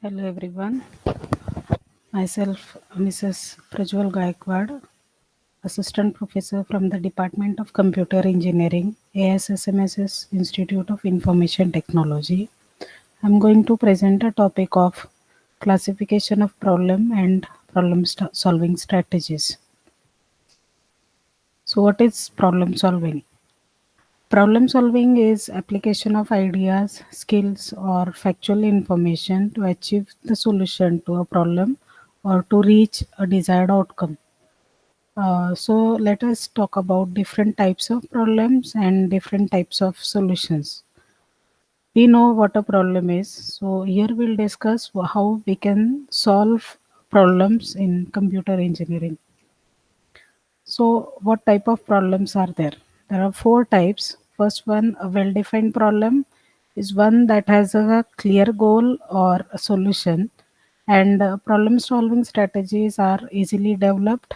Hello everyone, myself Mrs. Prajwal Gaikwad, Assistant Professor from the Department of Computer Engineering, ASSMSS Institute of Information Technology. I'm going to present a topic of classification of problem and solving strategies. So what is problem solving? Problem solving is application of ideas, skills, or factual information to achieve the solution to a problem or to reach a desired outcome. So let us talk about different types of problems and different types of solutions. We know what a problem is, so here we'll discuss how we can solve problems in computer engineering. So, what type of problems are there? There are four types. First one, a well defined problem, is one that has a clear goal or a solution, and problem solving strategies are easily developed.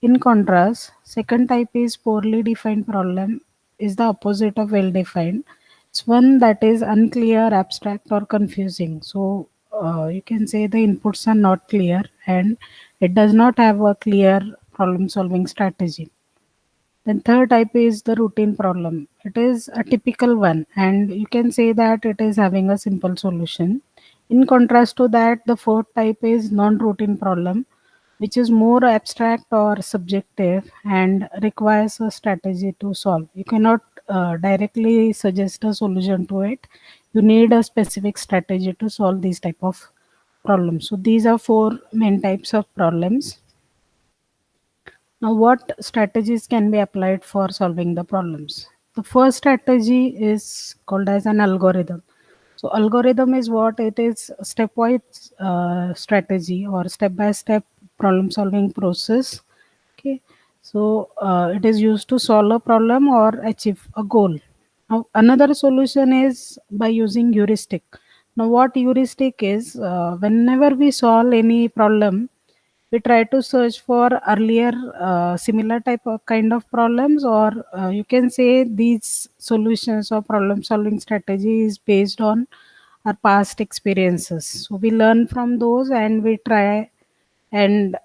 In contrast, second type is poorly defined problem, is the opposite of well defined. It's one that is unclear, abstract, or confusing. So, you can say the inputs are not clear and it does not have a clear problem solving strategy. Then third type is the routine problem. It is a typical one and you can say that it is having a simple solution. In contrast to that, the fourth type is non-routine problem, which is more abstract or subjective and requires a strategy to solve. You cannot directly suggest a solution to it. You need a specific strategy to solve these type of problems. So these are four main types of problems. Now, what strategies can be applied for solving the problems? The first strategy is called as an algorithm. So, algorithm is what it is a stepwise strategy or step by step problem solving process. Okay, so it is used to solve a problem or achieve a goal. Now, another solution is by using heuristic. Now, what heuristic is, whenever we solve any problem, we try to search for earlier similar type of kind of problems, or you can say these solutions or problem solving strategy is based on our past experiences. So we learn from those and we try and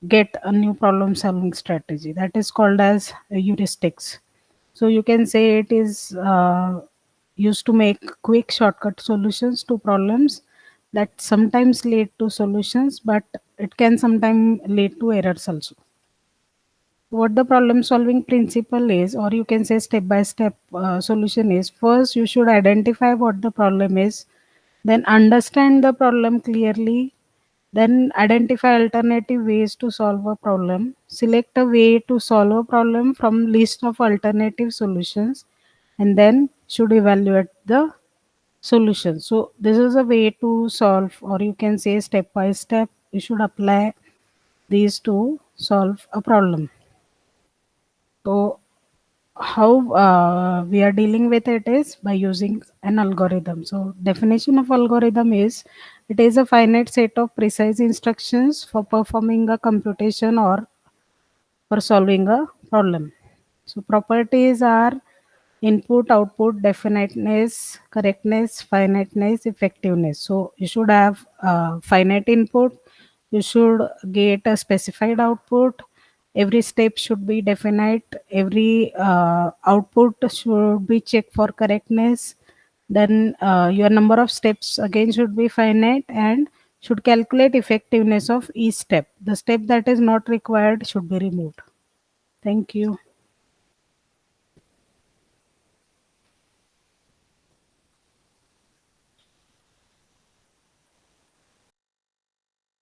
get a new problem solving strategy that is called as heuristics. So you can say it is used to make quick shortcut solutions to problems that sometimes lead to solutions, but it can sometimes lead to errors also. What the problem solving principle is, or you can say step by step solution is, first you should identify what the problem is, then understand the problem clearly, then identify alternative ways to solve a problem, select a way to solve a problem from list of alternative solutions, and then should evaluate the solution. So this is a way to solve, or you can say step by step you should apply these to solve a problem. So how we are dealing with it is by using an algorithm. So definition of algorithm is, it is a finite set of precise instructions for performing a computation or for solving a problem. So properties are input, output, definiteness, correctness, finiteness, effectiveness. So you should have finite input, you should get a specified output, every step should be definite, every output should be checked for correctness, then your number of steps again should be finite and should calculate effectiveness of each step. The step that is not required should be removed. Thank you.